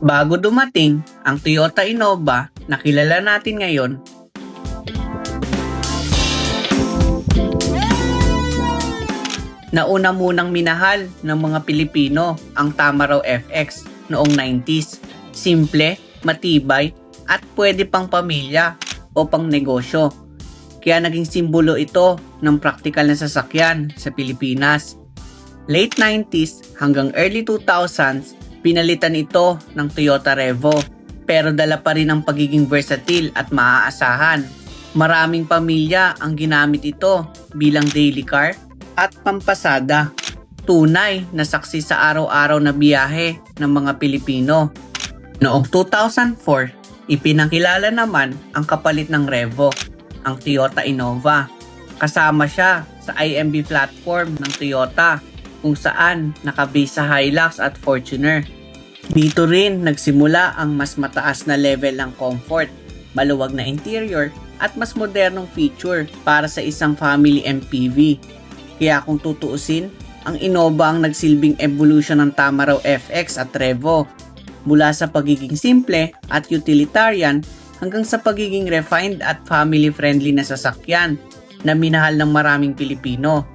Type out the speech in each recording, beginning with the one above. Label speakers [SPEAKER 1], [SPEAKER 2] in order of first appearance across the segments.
[SPEAKER 1] Bago dumating ang Toyota Innova na kilala natin ngayon, nauna munang minahal ng mga Pilipino ang Tamaraw FX noong 90s. Simple, matibay, at pwede pang pamilya o pang negosyo. Kaya naging simbolo ito ng praktikal na sasakyan sa Pilipinas. Late 90s hanggang early 2000s, pinalitan ito ng Toyota Revo. Pero dala pa rin ang pagiging versatile at maaasahan. Maraming pamilya ang ginamit ito bilang daily car at pampasada. Tunay na saksi sa araw-araw na biyahe ng mga Pilipino. Noong 2004, ipinakilala naman ang kapalit ng Revo, ang Toyota Innova. Kasama siya sa IMB platform ng Toyota kung saan nakabase sa Hilux at Fortuner. Dito rin nagsimula ang mas mataas na level ng comfort, maluwag na interior at mas modernong feature para sa isang family MPV. Kaya kung tutuusin, ang Innova ang nagsilbing evolution ng Tamaraw FX at Revo, mula sa pagiging simple at utilitarian hanggang sa pagiging refined at family-friendly na sasakyan na minahal ng maraming Pilipino.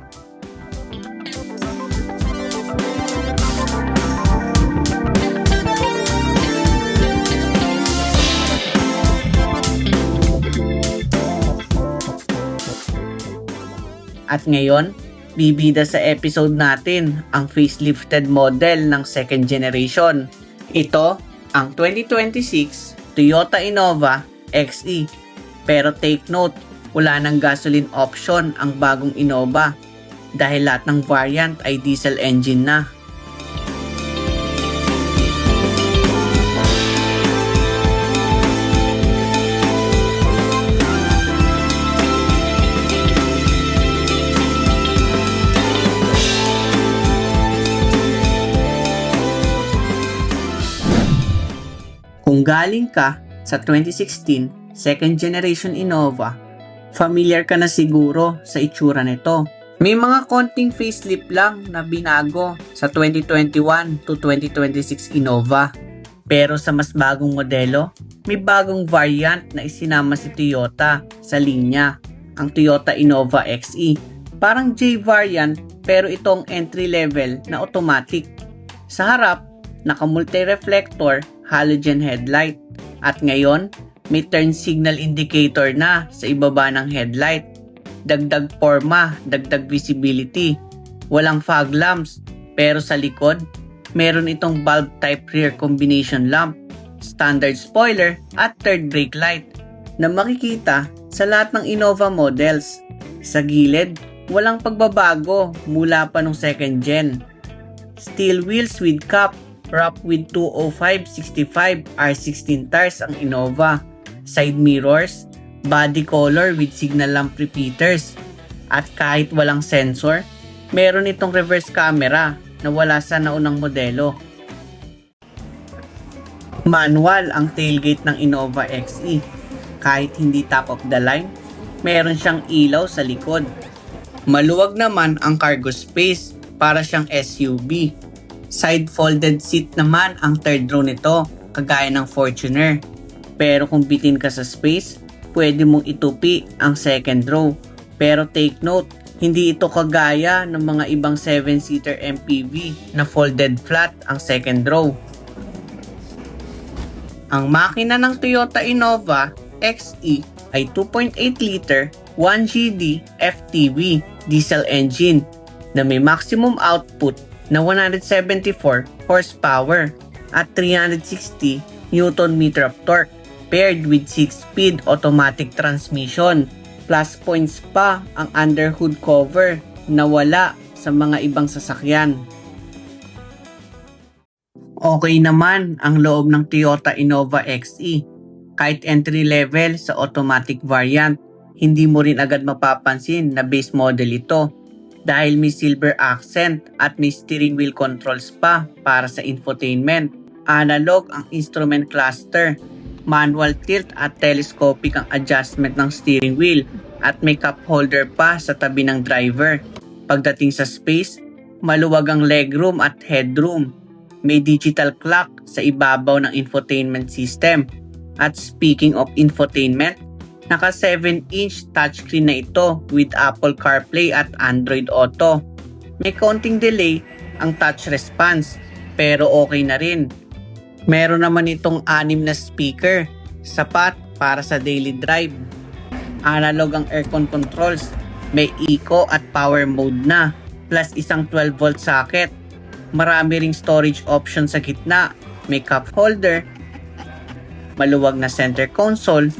[SPEAKER 1] At ngayon, bibida sa episode natin ang facelifted model ng second generation. Ito ang 2026 Toyota Innova XE. Pero take note, wala ng gasoline option ang bagong Innova dahil lahat ng variant ay diesel engine na. Kung galing ka sa 2016 second generation Innova, familiar ka na siguro sa itsura nito. May mga konting facelift lang na binago sa 2021 to 2026 Innova. Pero sa mas bagong modelo, may bagong variant na isinama si Toyota sa linya, ang Toyota Innova XE. Parang J variant pero itong entry level na automatic. Sa harap, naka-multi-reflector halogen headlight. At ngayon, may turn signal indicator na sa ibaba ng headlight. Dagdag forma, dagdag visibility. Walang fog lamps, pero sa likod, meron itong bulb type rear combination lamp, standard spoiler at third brake light na makikita sa lahat ng Innova models. Sa gilid, walang pagbabago mula pa nung second gen. Steel wheels with cap, wrapped with 205/65 R16 tires ang Innova. Side mirrors, body color with signal lamp repeaters. At kahit walang sensor, meron itong reverse camera na wala sa naunang modelo. Manual ang tailgate ng Innova XE. Kahit hindi top of the line, meron siyang ilaw sa likod. Maluwag naman ang cargo space para siyang SUV. Side folded seat naman ang third row nito, kagaya ng Fortuner. Pero kung bitin ka sa space, pwede mong itupi ang second row. Pero take note, hindi ito kagaya ng mga ibang 7-seater MPV na folded flat ang second row. Ang makina ng Toyota Innova XE ay 2.8 liter 1GD FTV diesel engine na may maximum output na 174 horsepower at 360 Nm of torque paired with 6-speed automatic transmission. Plus points pa ang underhood cover na wala sa mga ibang sasakyan. Okay naman ang loob ng Toyota Innova XE. Kahit entry level sa automatic variant, hindi mo rin agad mapapansin na base model ito dahil may silver accent at may steering wheel controls pa para sa infotainment. Analog ang instrument cluster, manual tilt at telescopic ang adjustment ng steering wheel at may cup holder pa sa tabi ng driver. Pagdating sa space, maluwag ang legroom at headroom. may digital clock sa ibabaw ng infotainment system. At speaking of infotainment, naka 7-inch touchscreen na ito with Apple CarPlay at Android Auto. May konting delay ang touch response pero okay na rin. Meron naman itong 6 na speaker, sapat para sa daily drive. Analog ang aircon controls, may eco at power mode na, plus isang 12-volt socket. Marami ring storage option sa gitna, may cup holder, maluwag na center console,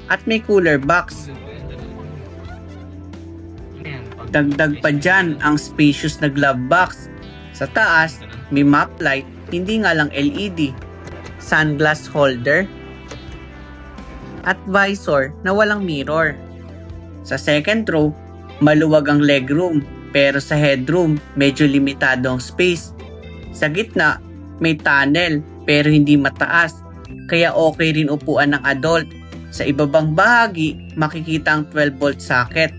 [SPEAKER 1] at may cooler box. Dagdag pa dyan ang spacious na glove box. Sa taas, may map light, hindi nga lang LED, sunglass holder, at visor na walang mirror. Sa second row, maluwag ang legroom pero sa headroom medyo limitado ang space. Sa gitna, may tunnel pero hindi mataas kaya okay rin upuan ng adult. Sa ibabang bahagi, makikita ang 12-volt socket.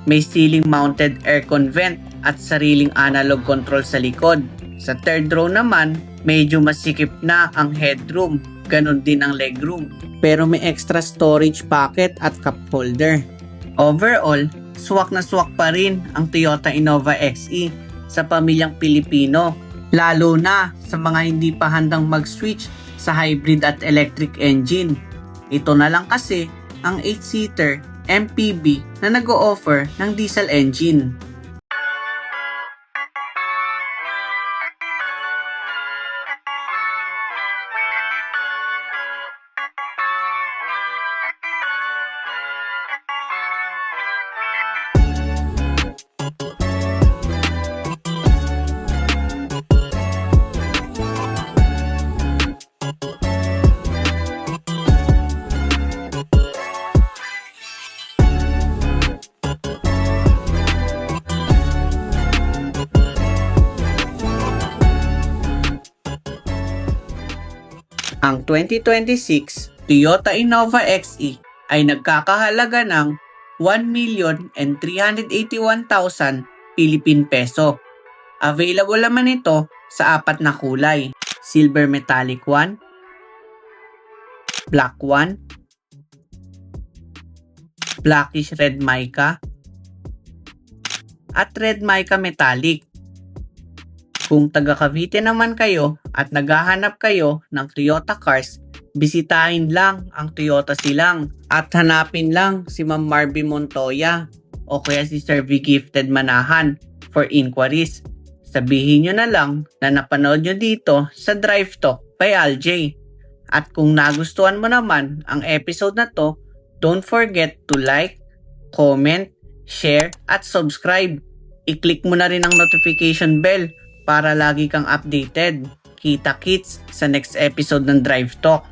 [SPEAKER 1] May ceiling mounted aircon vent at sariling analog control sa likod. Sa third row naman, medyo masikip na ang headroom, ganun din ang legroom. Pero may extra storage pocket at cup holder. Overall, swak na swak pa rin ang Toyota Innova XE sa pamilyang Pilipino, lalo na sa mga hindi pa handang mag-switch sa hybrid at electric engine. Ito na lang kasi ang 8-seater MPV na nag-o-offer ng diesel engine. Ang 2026 Toyota Innova XE ay nagkakahalaga ng 1,381,000 Philippine peso. Available naman ito sa 4 na kulay: Silver Metallic 1, Black 1, Blackish Red Mica, at Red Mica Metallic. Kung taga Cavite naman kayo at naghahanap kayo ng Toyota cars, bisitahin lang ang Toyota Silang at hanapin lang si Ma'am Marby Montoya o kaya si Sir V. Gifted Manahan for inquiries. Sabihin nyo na lang na napanood nyo dito sa Drive Talk by Aljay. At kung nagustuhan mo naman ang episode na to, don't forget to like, comment, share, at subscribe. I-click mo na rin ang notification bell para lagi kang updated. Kita-kits sa next episode ng Drive Talk.